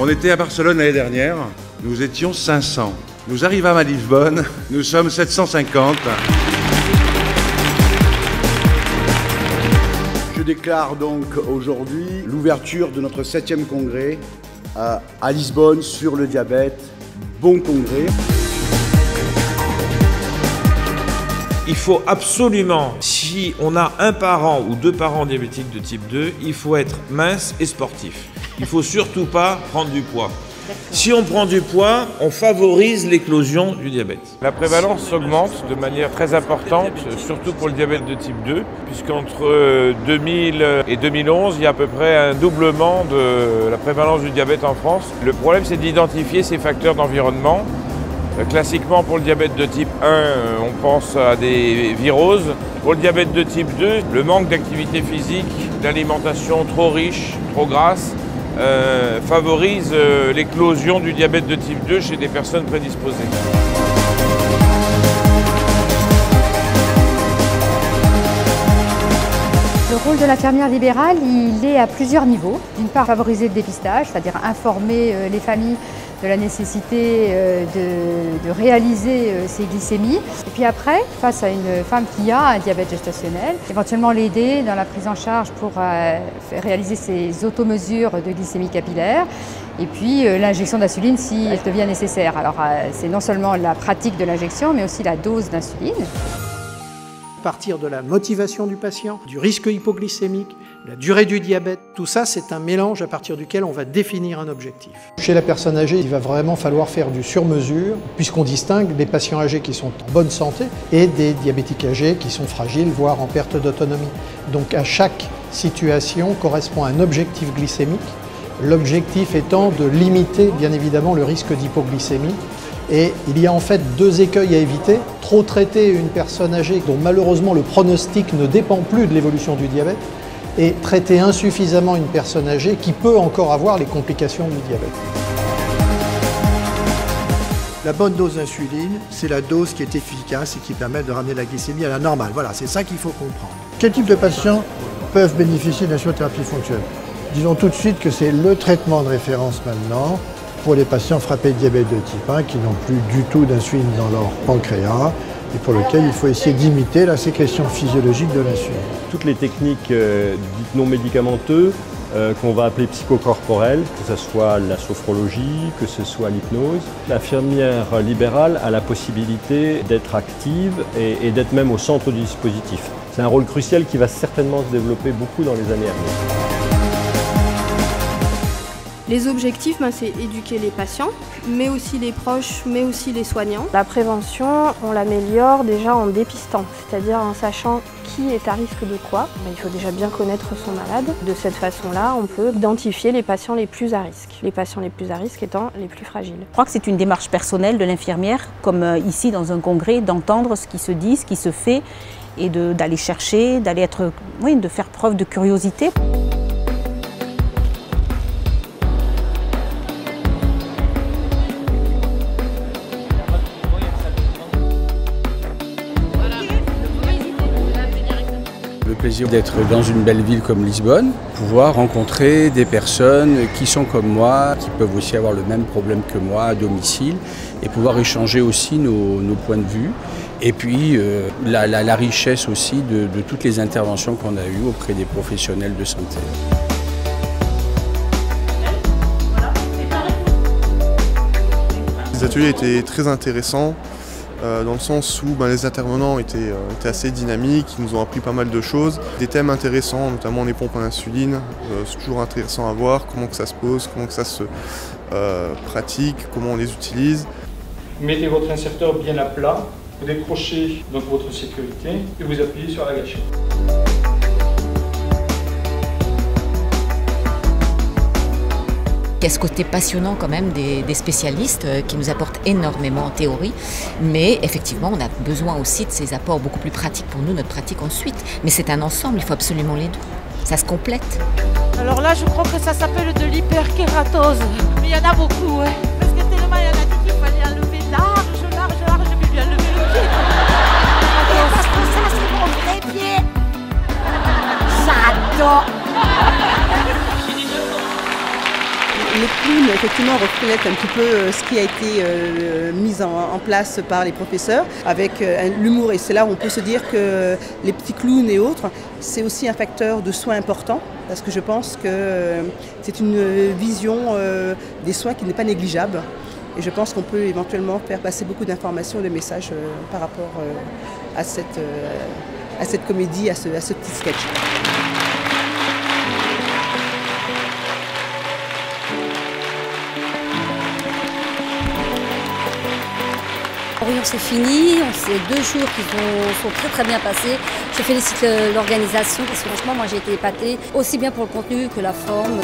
On était à Barcelone l'année dernière, nous étions 500. Nous arrivons à Lisbonne, nous sommes 750. Je déclare donc aujourd'hui l'ouverture de notre 7e congrès à Lisbonne sur le diabète. Bon congrès. Il faut absolument, si on a un parent ou deux parents diabétiques de type 2, il faut être mince et sportif. Il ne faut surtout pas prendre du poids. Si on prend du poids, on favorise l'éclosion du diabète. La prévalence augmente de manière très importante, surtout pour le diabète de type 2, puisqu'entre 2000 et 2011, il y a à peu près un doublement de la prévalence du diabète en France. Le problème, c'est d'identifier ces facteurs d'environnement. Classiquement, pour le diabète de type 1, on pense à des viroses. Pour le diabète de type 2, le manque d'activité physique, l'alimentation trop riche, trop grasse, favorise l'éclosion du diabète de type 2 chez des personnes prédisposées. Le rôle de l'infirmière libérale, il est à plusieurs niveaux. D'une part, favoriser le dépistage, c'est-à-dire informer les familles de la nécessité de réaliser ces glycémies. Et puis après, face à une femme qui a un diabète gestationnel, éventuellement l'aider dans la prise en charge pour réaliser ces automesures de glycémie capillaire. Et puis l'injection d'insuline si elle devient nécessaire. Alors c'est non seulement la pratique de l'injection, mais aussi la dose d'insuline. À partir de la motivation du patient, du risque hypoglycémique, la durée du diabète, tout ça c'est un mélange à partir duquel on va définir un objectif. Chez la personne âgée, il va vraiment falloir faire du sur-mesure puisqu'on distingue des patients âgés qui sont en bonne santé et des diabétiques âgés qui sont fragiles, voire en perte d'autonomie. Donc à chaque situation correspond un objectif glycémique, l'objectif étant de limiter bien évidemment le risque d'hypoglycémie. Et il y a en fait deux écueils à éviter. Trop traiter une personne âgée dont malheureusement le pronostic ne dépend plus de l'évolution du diabète et traiter insuffisamment une personne âgée qui peut encore avoir les complications du diabète. La bonne dose d'insuline, c'est la dose qui est efficace et qui permet de ramener la glycémie à la normale. Voilà, c'est ça qu'il faut comprendre. Quel type de patients peuvent bénéficier de l'insulothérapie fonctionnelle? Disons tout de suite que c'est le traitement de référence maintenant pour les patients frappés de diabète de type 1 qui n'ont plus du tout d'insuline dans leur pancréas et pour lesquels il faut essayer d'imiter la sécrétion physiologique de l'insuline. Toutes les techniques dites non médicamenteuses qu'on va appeler psychocorporelles, que ce soit la sophrologie, que ce soit l'hypnose, l'infirmière libérale a la possibilité d'être active et d'être même au centre du dispositif. C'est un rôle crucial qui va certainement se développer beaucoup dans les années à venir. Les objectifs, c'est éduquer les patients, mais aussi les proches, mais aussi les soignants. La prévention, on l'améliore déjà en dépistant, c'est-à-dire en sachant qui est à risque de quoi. Il faut déjà bien connaître son malade. De cette façon-là, on peut identifier les patients les plus à risque. Les patients les plus à risque étant les plus fragiles. Je crois que c'est une démarche personnelle de l'infirmière, comme ici dans un congrès, d'entendre ce qui se dit, ce qui se fait, et d'aller chercher, de faire preuve de curiosité. Le plaisir d'être dans une belle ville comme Lisbonne, pouvoir rencontrer des personnes qui sont comme moi, qui peuvent aussi avoir le même problème que moi à domicile et pouvoir échanger aussi nos points de vue. Et puis la richesse aussi de toutes les interventions qu'on a eues auprès des professionnels de santé. Les ateliers étaient très intéressants. Dans le sens où les intervenants étaient assez dynamiques, ils nous ont appris pas mal de choses. Des thèmes intéressants, notamment les pompes à insuline, c'est toujours intéressant à voir, comment que ça se pose, comment que ça se pratique, comment on les utilise. Mettez votre inserteur bien à plat, vous décrochez donc votre sécurité et vous appuyez sur la gâchette. Il y a ce côté passionnant quand même des spécialistes qui nous apportent énormément en théorie, mais effectivement on a besoin aussi de ces apports beaucoup plus pratiques pour nous, notre pratique ensuite. Mais c'est un ensemble, il faut absolument les deux, ça se complète. Alors là je crois que ça s'appelle de l'hyperkératose, mais il y en a beaucoup, ouais. Parce que tellement il y en a dit qu'il fallait enlever large, j'ai pu lui enlever le pied. Parce que ça c'est mon vrai pied. J'adore. Les clowns effectivement reflète un petit peu ce qui a été mis en place par les professeurs avec l'humour. Et c'est là où on peut se dire que les petits clowns et autres, c'est aussi un facteur de soins important parce que je pense que c'est une vision des soins qui n'est pas négligeable. Et je pense qu'on peut éventuellement faire passer beaucoup d'informations et de messages par rapport à cette comédie, à ce petit sketch. Oui, c'est fini, c'est 2 jours qui sont très bien passés. Je félicite l'organisation parce que franchement moi j'ai été épatée, aussi bien pour le contenu que la forme.